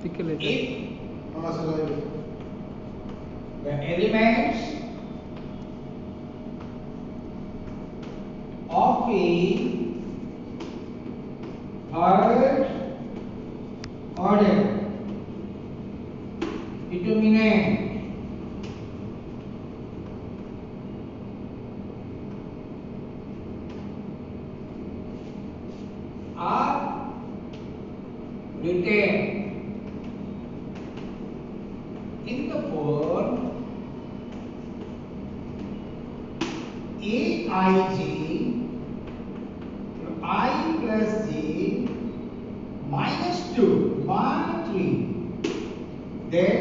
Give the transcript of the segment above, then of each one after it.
if the elements of a third order determinant are written in the form Aij I plus j minus 2 1 3, then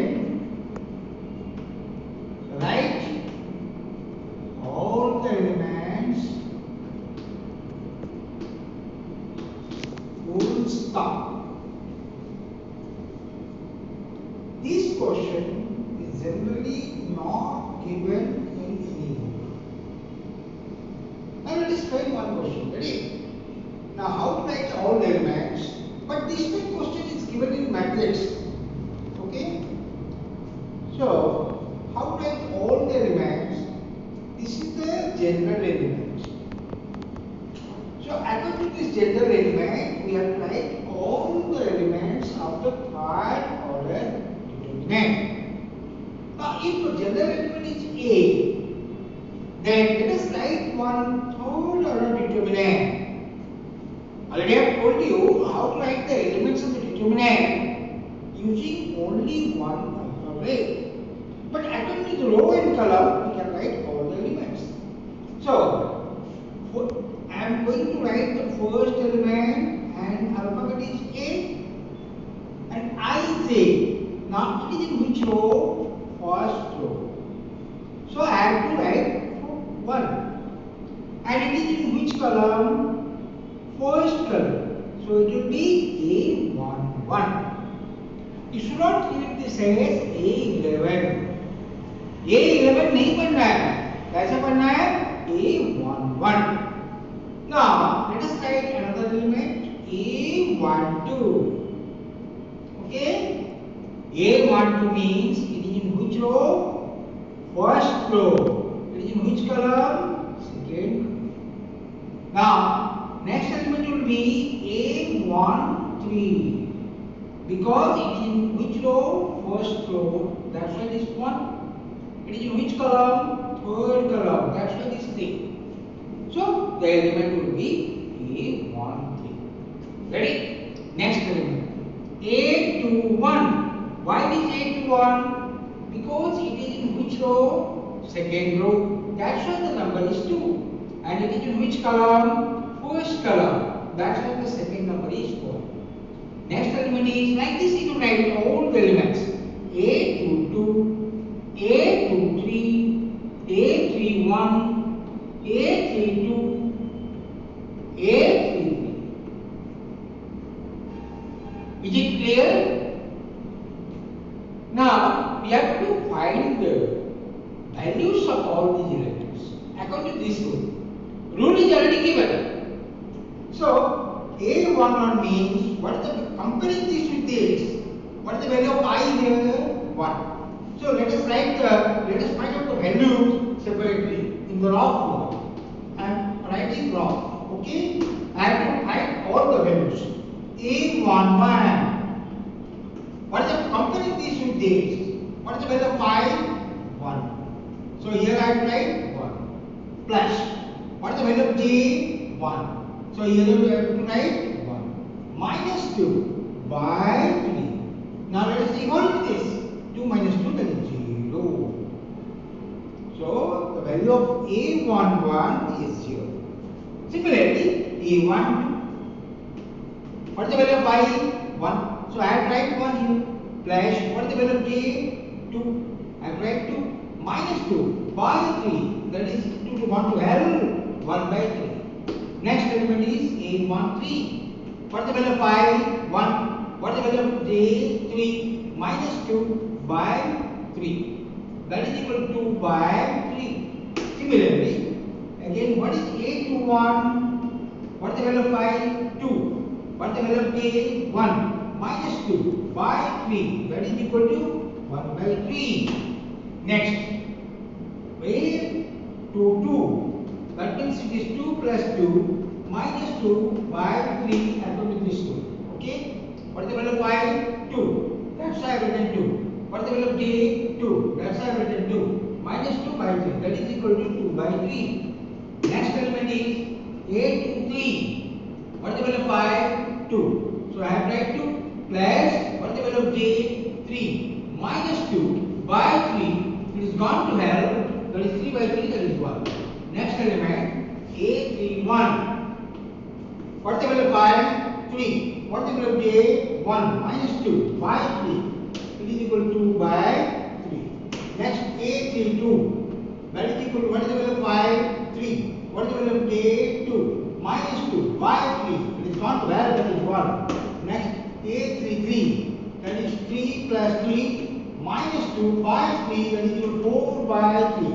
write all the elements full stop. This question is generally not given in any book. Now let us try one question. Ready? Now how to write all the elements? But this type question is given in matrix. Okay? So how to write all the elements? This is the general element. So according to this general element, we have to write all the elements of the third order determinant. Now if the general element is A, then let us write one third order determinant. Already I have told you how to write the elements of the determinant using only one alphabet. But according to the row and column, we can write all the elements. So I am going to write the first element and alphabet is A and Ij. Now it is in which row? First row. So I have to write 1. And it is in which column? First column. So it will be A11. You should not treat this as A11. A11 नहीं बनना है. कैसे बनना है? A11. Now let us write another element A12. Okay? A12 means it is in which row? First row. It is in which column? Second. Now next element will be A13 because it is in which row? First row. That's why this one. It is in which column? Third column. That's why this thing. So the element will be A13. Ready? Next element A21. Why it is A21? Because it is in which row? Second row. That's why the number is 2. And it is in which column? First column. That's why the second number is 4. Next element is like this. You can write all the elements. A22, A23, A31, A32, A33. Is it clear? Now we have to find the values of all these elements according to this rule. Rule is already given. So A11 means what is the comparing this with this? What is the value of I here? 1. So let us find out the values separately in the log form. I am writing log. Okay? I have to find all the values. A11. What is the comparing this with this? What is the value of 5? 1. So here I will write 1 plus. What is the value of j? 1. So here we have to write 1 minus 2 by 3. Now let us equal this. 2 minus 2 that is 0. So the value of A11 is 0. Similarly, A12. What is the value of I? 1. So I have write 1 here. Plus what is the value of j? 2. I have write 2 minus 2 by 3. That is 2 to 1 to L. 1 by 3. Next element is A13. What is the value of I? 1. What is the value of j? 3 minus 2 by 3. That is equal to 2 by 3. Similarly, again what is A21? What is the value of I? 2. What is the value of j? 1 minus 2 by 3, that is equal to 1 by 3. Next, a 2, that means it is 2 plus 2 minus 2 by 3 according to this 2. Okay? What is the value of y? 2. That's why I have written 2. What is the value of j? 2. That's why I have written 2. Minus 2 by 3. That is equal to 2 by 3. Next element is a to 3. What is the value of y? 2. So I have written 2 plus what is the value of j? 3 minus 2 by 3. It is gone to hell. That is 3 by 3. That is 1. Next element a 1. What is the value of y? 3. What is the value of j? 1 minus 2 by 3. It is equal to 2 by 3. Next a 2. That is equal to what is the value of y? 3. What is the value of j? 2 minus 2 by 3. It is gone to where? That is 1. Next a 3. That is 3 plus 3 minus 2 by 3. That is equal to 4 by 3.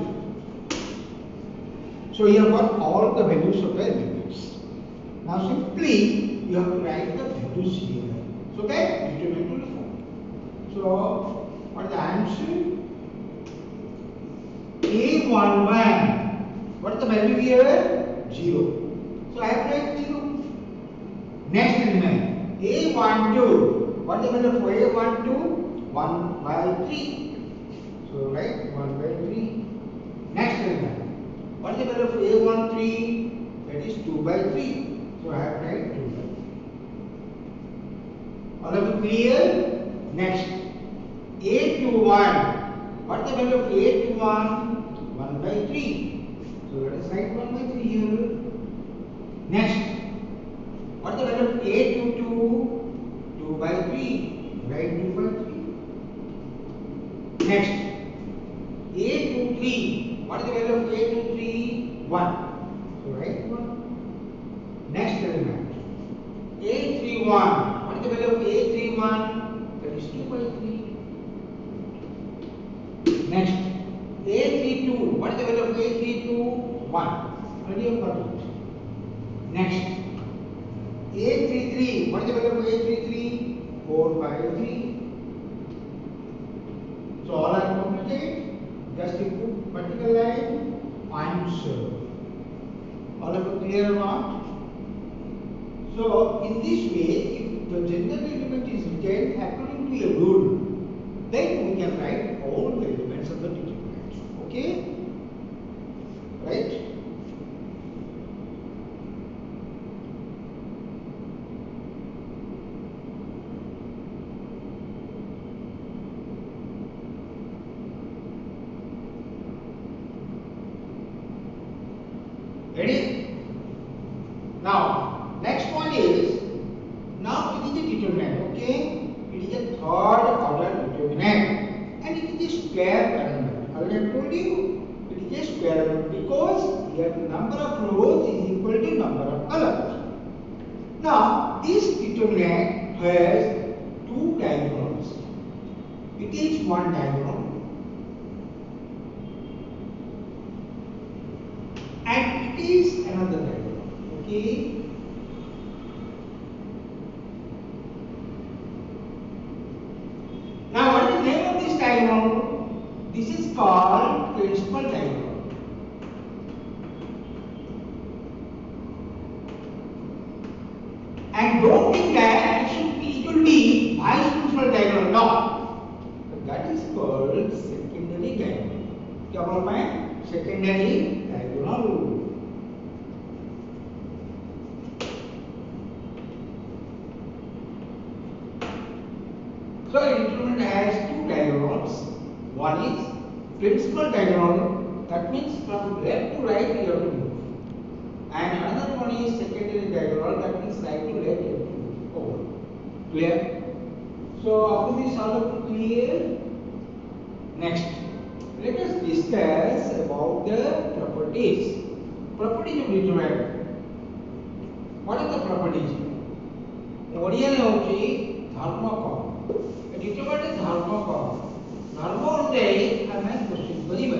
So you have got all the values of the elements. Now simply you have to write the values here. So that determinant will form. So what is the answer? A11. What is the value here? 0. So I have written 0. Next element A12. What is the value of A12? 1 by 3. So write 1 by 3. Next element. What is the value of A13? That is 2 by 3. So I have write 2 by 3. All of you clear? Next. A21. What is the value of A21? 1 by 3. So let us write 1 by 3 here. Next. What is the value of A22? 2 by 3. Write 2 by 3. Next. A23. What is the value of A23? 1. So write 1. Next element. A31. What is the value of A31? That is 2 by 3. Next. A32. What is the value of A32? 1. Already have got it. Next. A33. What is the value of A33? 4 by 3. So all are completed. Just input vertical line. Answer. All of you clear or not? So in this way, if the general element is written according to a rule, then we can write all the elements of the determinant. Okay? Right? Ready? Now, next one is, now it is a determinant, okay? It is a third order determinant and it is a square parameter. I have told you, it is a square parameter because here number of rows is equal to number of columns. Now, this determinant has two diagonals. It is one diagonal and it is another diagonal. Okay? Now, what is the name of this diagonal? This is called principal diagonal. And don't think that it will be vice principal diagonal. No. That is called secondary diagonal. क्या बोल रहे हैं? Secondary diagonal. So a determinant has two diagonals. One is principal diagonal, that means from left to right you have to move. And another one is secondary diagonal, that means right to left you have to move over. Clear? So after this all of you clear? Next, let us discuss about the properties. Properties of determinant. What are the properties? Odia ने होची धर्म को determinant धर्म को धर्म अनुसार हमें प्रस्तुत करिबा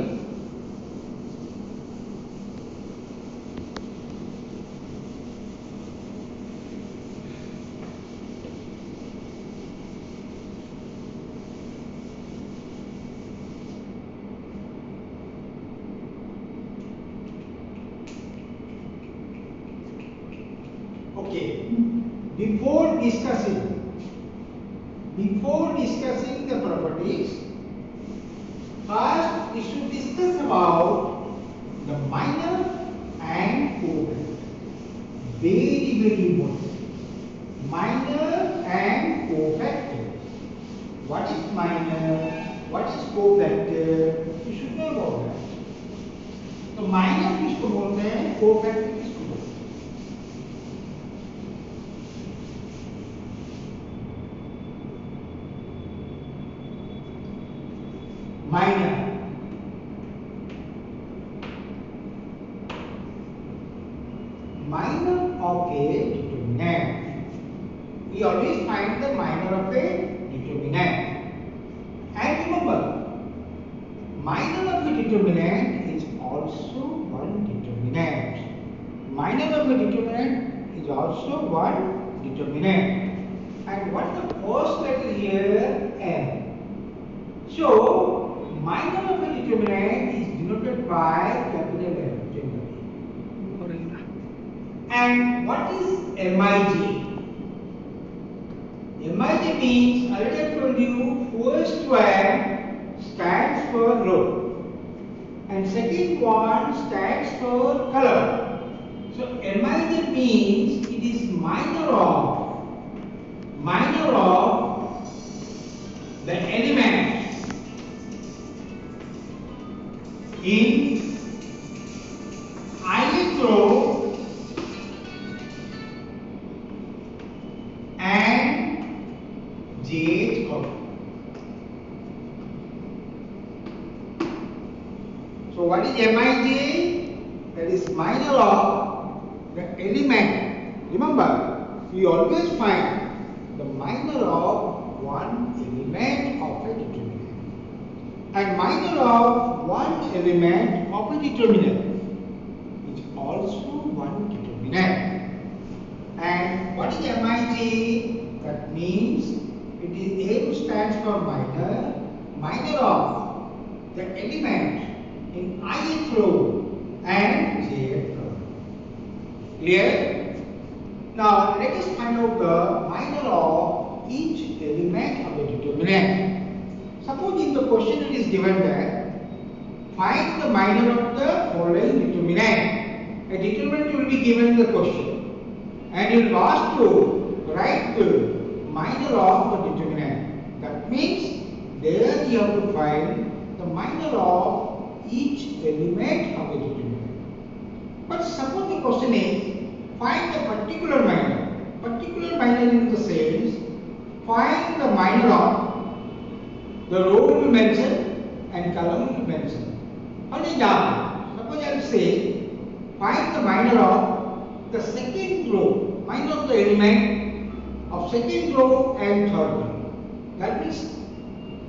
before discussing the properties, first we should discuss about the minor and cofactor. Very important. Minor and cofactor. What is minor? What is cofactor? You should know about that. तो minor किसको बोलते हैं, cofactor किसको बोलते हैं? Minor of a determinant. We always find the minor of a determinant. And remember, minor of a determinant is also one determinant. Minor of a determinant is also one determinant. And what is the first letter here? M. So, minor of a determinant is denoted by capital M generally. And what is MIJ? MIJ means, I already told you, first one stands for row and second one stands for color. So MIJ means it is minor of the elements in ith row and jth column. So what is MIJ? That is minor of the element. Remember, we always find the minor of one element of a determinant and minor of one element of a determinant is also one determinant. And what is MIJ? That means it is M stands for minor of the element in ith row and jth row. Clear? Now let us find out the minor of each element of the determinant. Suppose in the question it is given that find the minor of the following determinant. A determinant will be given in the question and you will ask to write the minor of the determinant. That means there you have to find the minor of each element of the determinant. But suppose the question is find the particular minor. Particular minor in the sense find the minor of the row will be mentioned and column will be mentioned. For example, suppose I will say find the minor of the second row, minor of the element of second row and third row. That means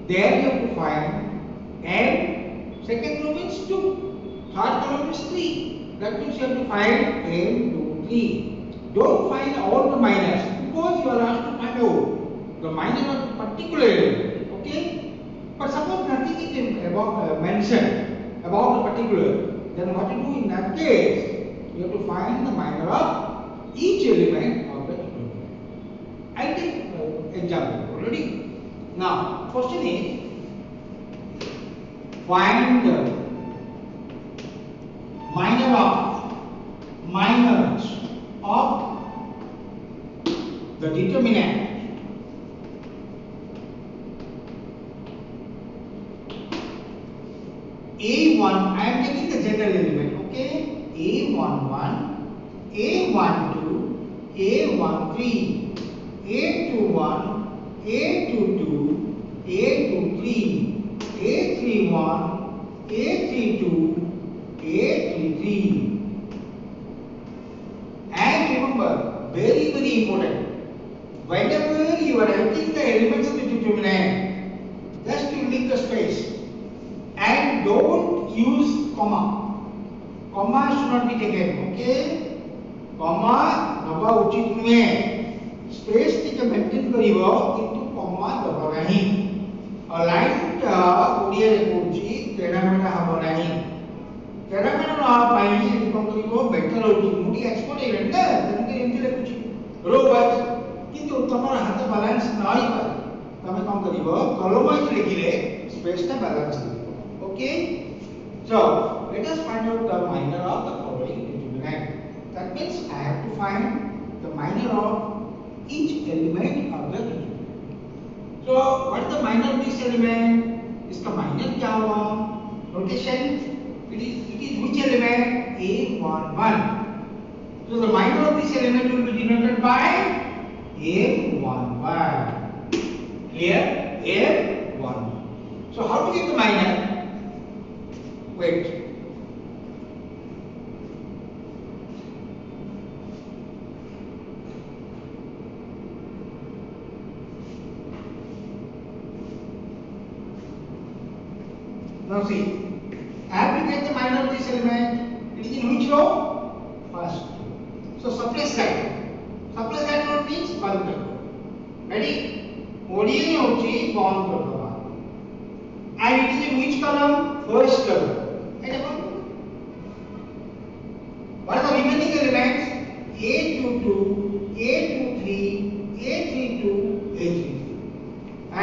there you have to find n, second row means 2, third column is 3. That means you have to find n, 2, 3. Don't find all the minors because you are asked to find out the minor of particular element. Okay? But suppose nothing is mentioned about the particular, then what you do in that case? You have to find the minor of each element of the determinant. I'll take example already. Now, question is find the minors of the determinant A1. I am taking the general element, okay? A11, A12, A13, A21, A22, A23, A31, A32, A33. And remember, very important, whenever you are writing the elements of the determinant, just you leave the space and don't use comma. Comma should not be taken, okay? Comma daba uchit nuhe. Space टिके maintain करिवो किंतु comma दबा नहीं. Aligned Odia रे कोची तेरा मेरा हबो नहीं. तेरा मेरा ना पाई ये कौन करिवो better होची. मुड़ी export event ना तंके इनके लिए कुछ row wise କଣ କରିବ column wise ଲେଖିଲେ space ଟା balance ହେଇଯିବ okay so let us find out the minor of the following determinant that means I have to find the minor of each element of the determinant so what is the minor of this element इसका minor क्या होगा notation it is which element a11 so the minor of this element will be denoted by a11 clear a11 so how to get the minor wait now see I have to get the minor of this element it is in which row first so suppress that note means बंद कर दो ready Odiorne होची bond कर दो and it is in which column first column and what are the remaining elements a22 a23 a32 a33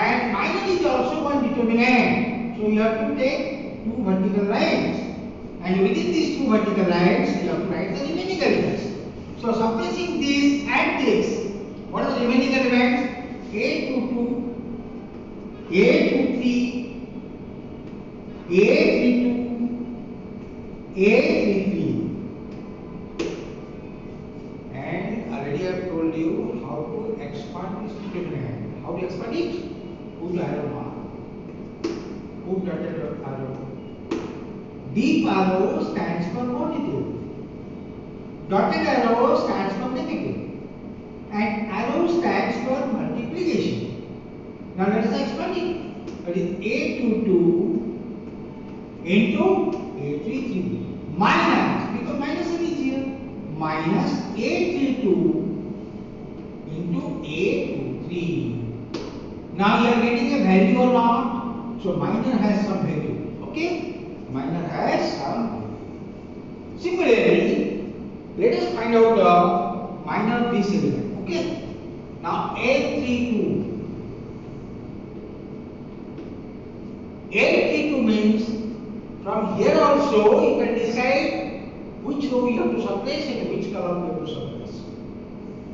and minor is also one determinant so you have to take two vertical lines and within these two vertical lines you have to write the remaining elements so suppressing this and this what are the remaining elements a22 a23 a32 a33 and already I have told you how to expand this determinant how to expand it put arrow mark put dotted arrow deep arrow stands for positive dotted arrow stands for negative and arrow stands for multiplication now let us expand it that is a22 into a33 minus because minus is here minus a32 into a23 now you are getting a value or not so minor has some value okay minor has some value similarly let us find out the minor of this element okay now a32 means from here also you can decide which row you have to suppress and which column you have to suppress.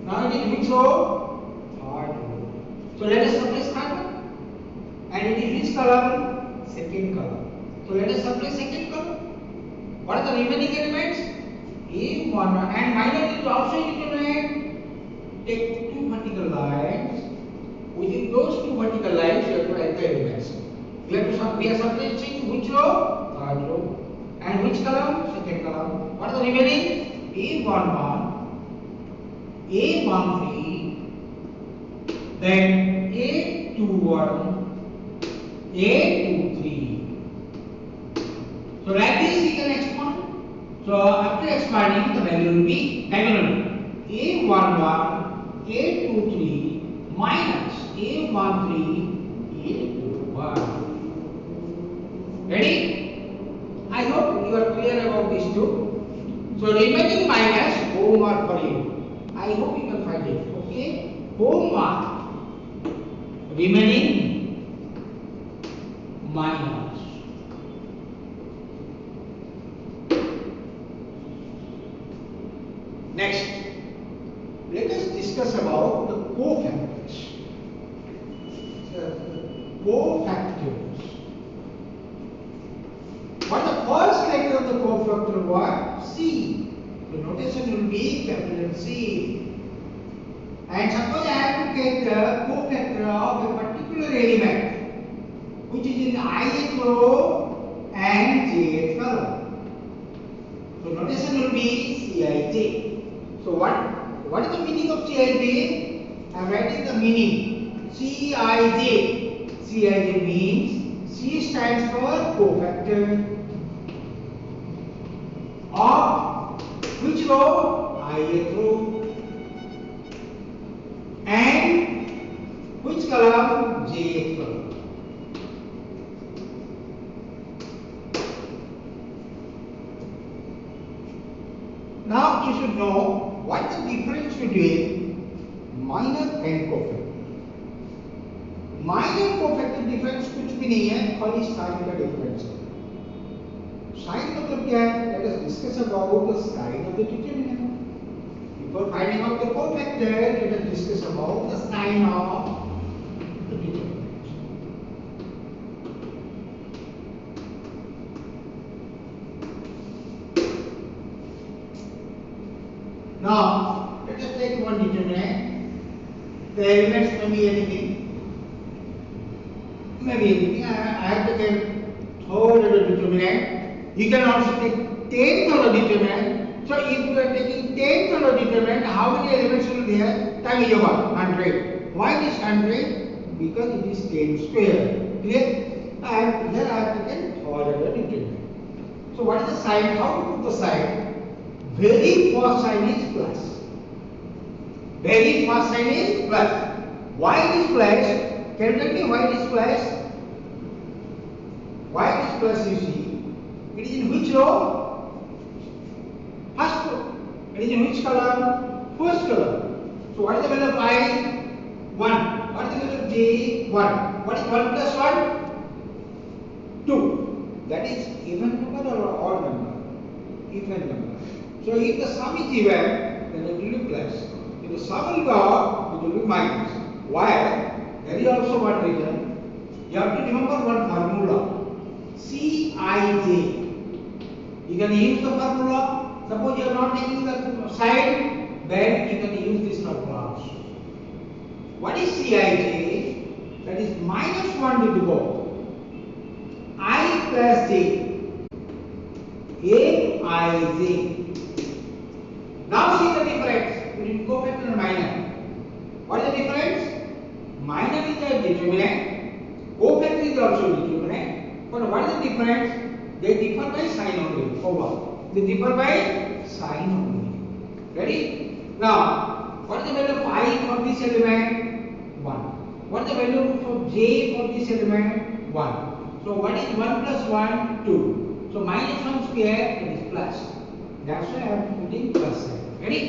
Now it is which row? Third row. So let us suppress third one. And it is which column? Second column. So let us suppress second column. What are the remaining elements? A11 and minor is also determinant. Take two vertical lines. Within those two vertical lines you have to write the elements. We are suppressing which row? Third row. And which column? Second column. What are the remaining? A11, A13, then A21, A23. So like this we can expand. So after expanding the value will be diagonal. A11, A23 minus A13, A21. Ready? I hope you are clear about these two. So remaining minus homework for you. I hope you can find it. Okay? Homework. Remaining minus. Next, let us discuss about the cofactors. Cofactors. What the first character of the cofactor what? C. The notation will be capital C. And suppose I have to get the cofactor of a particular element which is in ith row and jth column. So notation will be Cij. So what is the meaning of Cij? I am writing the meaning. Cij. Cij means C stands for cofactor of which row? Ith row. And which column? Jth column. Now you should know what the difference between minor and cofactor. Minor cofactor difference कुछ भी नहीं है, खाली sign का difference है। Sign मतलब क्या है? Let us discuss about the sign of the determinant. Before finding out the cofactor, let us discuss about the sign of the determinant. Now, let us take one determinant. The elements may be anything. Maybe anything. I have taken third order determinant. You can also take 10th order determinant. So if you are taking 10th order determinant, how many elements will be there? Time is over, 100. Why it is 100? Because it is 10 square. Clear? And here I have taken third order determinant. So what is the sign? How to put the sign? Very first sign is plus. Very first sign is plus. Why it is plus? Can you tell me why it is plus? Why it is plus, you see? It is in which row? First row. It is in which color? First color. So what is the value of I? 1. What is the value of j? 1. What is 1 plus 1? 2. That is even number or odd number? Even number. So if the sum is even, then it will be plus. If the sum will be odd, it will be minus. Why? There is also one reason. You have to remember one formula. Cij. You can use the formula. Suppose you are not taking the sign, then you can use this formula also. What is Cij? That is minus 1 to the power I plus j. Mij. Now see the difference between cofactor and minor. What is the difference? Minor is a determinant. Cofactor is also determinant. But what is the difference? They differ by sign only. Over. They differ by sign only. Ready? Now, what is the value of I for this element? 1. What is the value of j for this element? 1. So what is 1 plus 1? 2. So minus 1 square, it is plus. That's why I am putting plus sign. Ready?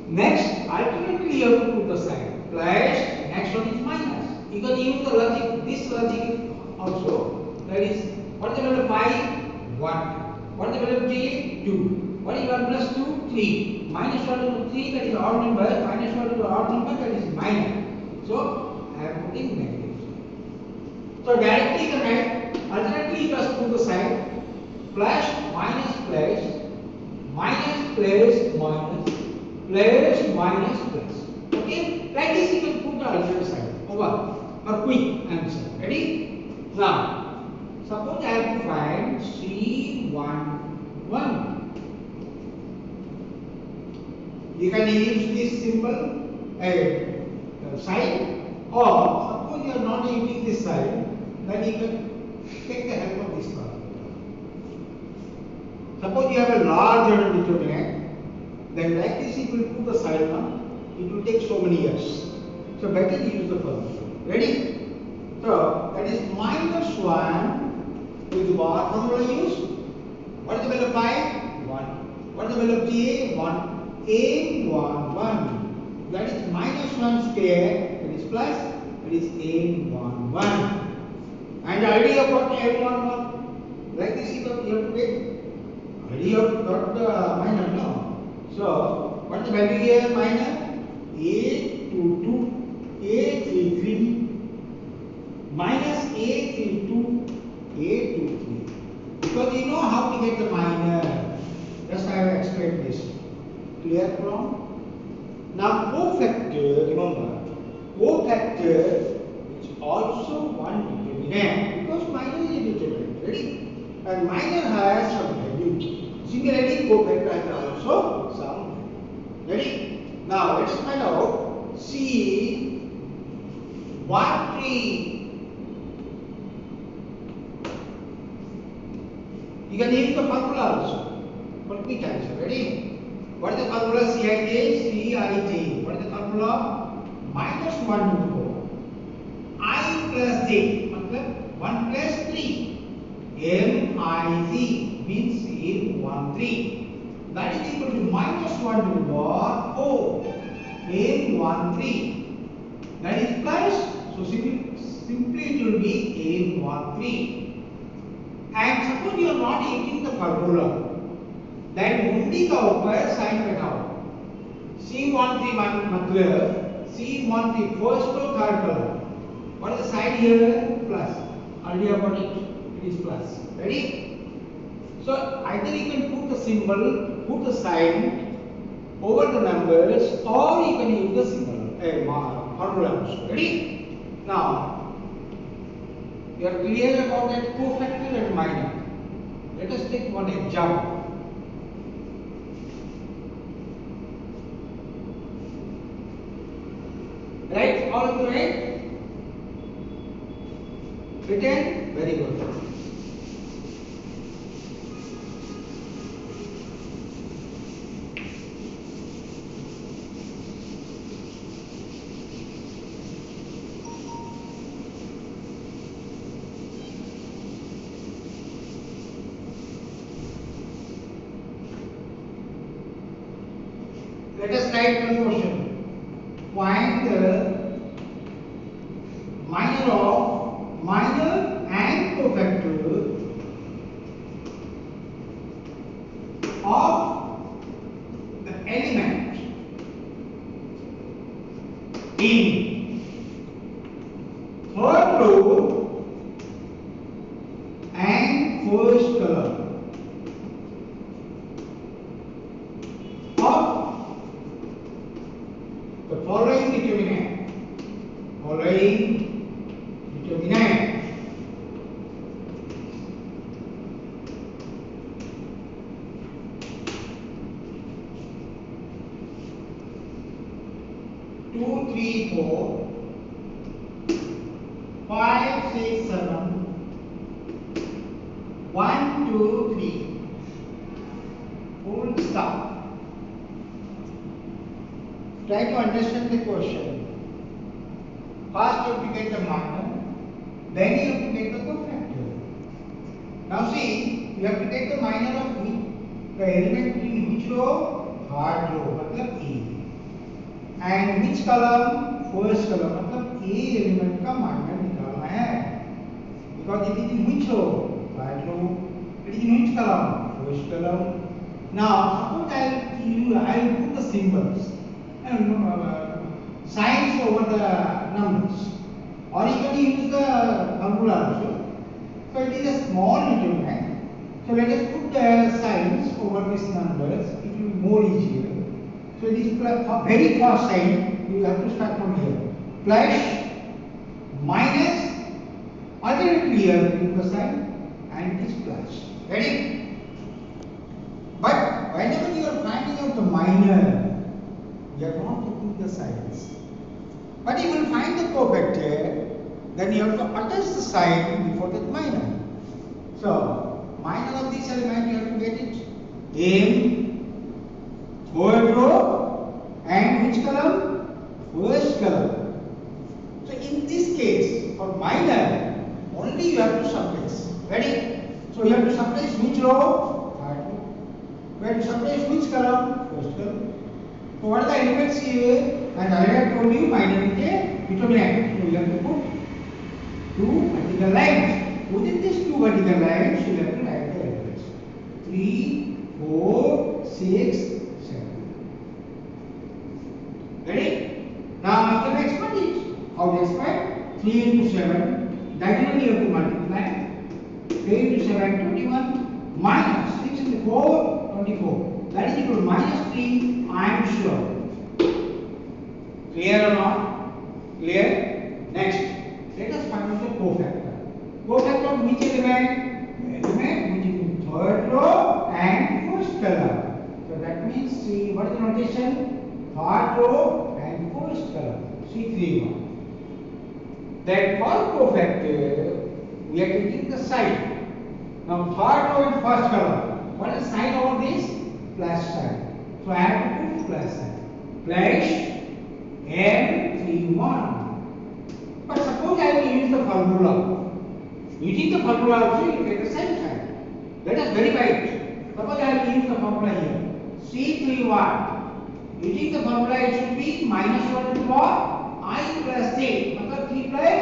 Next, alternately you have to put the sign. Plus, next one is minus. You can use the logic, this logic also. That is, what is the value of I? 1. What is the value of j? 2. What is 1 plus 2? 3. Minus 1 to 3, that is odd number. Minus 1 to odd number, that is minor. So, I am putting negative. So, directly you can write, alternately you just put the sign. Plus, minus, plus, minus, plus, minus, plus, minus, plus. Okay? Like this you can put the alternate sign. Over. For quick answer. Ready? Now, suppose I have to find C11. You can use this symbol sign, or suppose you are not using this sign, then you can take the help of this calculator. Suppose you have a large order determinant, then like this if you put the sign on, it will take so many years. So better use the formula. Ready? So that is minus 1 with what formula use? What is the value of I? 1. What is the value of j? 1. n11. That is minus 1 square, that is plus, that is n11. And already you have got n11. Like this you have to take. Already you have got the minor now. So what is the value here? Minor? 822, 833, minus 832, 823. Because you know how to get the minor. Just I have explained this. Clear from? Now cofactor, remember, cofactor is also one determinant because minor is a determinant. Ready? And minor has some value. Similarly, cofactor has also some value. Ready? Now let's find out C what tree. You can use the formula also. But quick answer. Ready? What is the formula? Cij, Cij. What is the formula? Minus 1 to the power I plus j. मतलब 1 plus 3. Mij means n13. That is equal to minus 1 to the power O. n13. That is plus So simply it will be A13. And suppose you are not using the formula, then only का ऊपर sign बैठाओ. C13 मतलब C13 first row third column. What is the sign here? Plus. Earlier about it. It is plus. Ready? So either you can put the symbol, put the sign over the numbers, or you can use the symbol, formula. Ready? Now, you are clear about that cofactor and minor. Let us take one example. Right? All of you right? Written? Very good. Let us write one question. Find the minor and cofactor of the element in third row and first column of the following determinant. 2, 3, 4, 5, 6, 7, 1, 2, 3. Full stop. Try to understand the question. First you have to get the minor, then you have to get the cofactor. Now see, you have to get the minor of the element in which row? Third row, मतलब A. And which column? First column, मतलब A element का minor निकालना है. Because it is in which row? Third row. It is in which column? First column. Now suppose I will put the symbols and signs over the numbers, or you can use the formula also. So it is a small determinant. So let us put the signs over these numbers. It will be more easier. So it is very first sign. You have to start from here. Plus, minus, alternately here with the sign, and it is plus. Ready? But whenever you are finding out the minor, you are not taking the signs. But you will find the cofactor, then you have to attach the sign before that minor. So, minor of this element you have to get it in third row and which column? First column. So in this case, for minor, only you have to subtract. Ready? So you have to subtract which row? Third row. You have to subtract which column? First column. So what are the elements here? And I have told you minor is a determinant. So you have to put two vertical lines. Within these two vertical lines, you have to write the elements. 3, 4, 6, 7. Ready? Now you can expand it. How to expand? 3 into 7. Diagonally you have to multiply. 3 into 7, 21. Minus 6 into 4, 24. That is equal to minus 3. I am sure. Clear or not? Clear? Next, let us find out the cofactor. Cofactor of which element? Element which is in third row and first column. So that means see what is the notation? Third row and first column. C31. Then for cofactor, we are taking the sign. Now third row and first column. What is the sign over this? Plus sign. So I have to put plus sign. Plus M31. But suppose I will use the formula. Using the formula also you get the same sign. Let us verify it. Suppose I will use the formula here. C31. Using the formula it should be minus 1 into what? I plus 3. मतलब 3 plus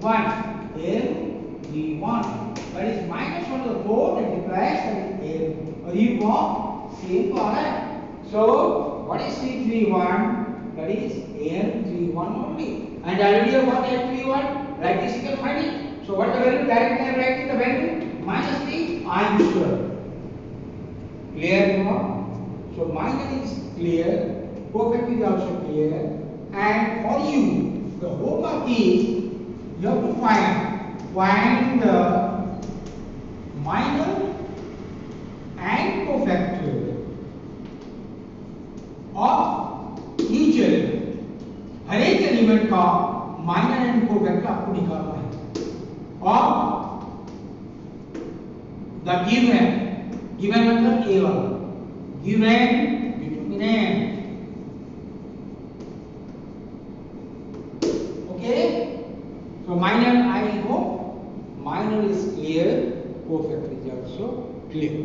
1 LV1. That is minus 1 to the 4 multiplies that is L. You want same column. So what is C31? That is L31 only. And already you got L31. Like this you can find it. So what is the value? Directly I am writing the value minus 3 I square. Clear now? So minor is clear. Perfect is also clear. And for you, the homework is you have to find the minor and cofactor of each element. हर एक element का minor and cofactor आपको निकालना है और the given मतलब ए वाला given determinant. Okay, so minor I hope minor is clear, cofactor is also clear.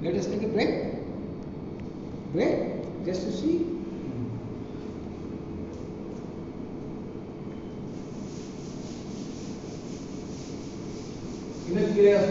Let us take a break just to see. Even clear as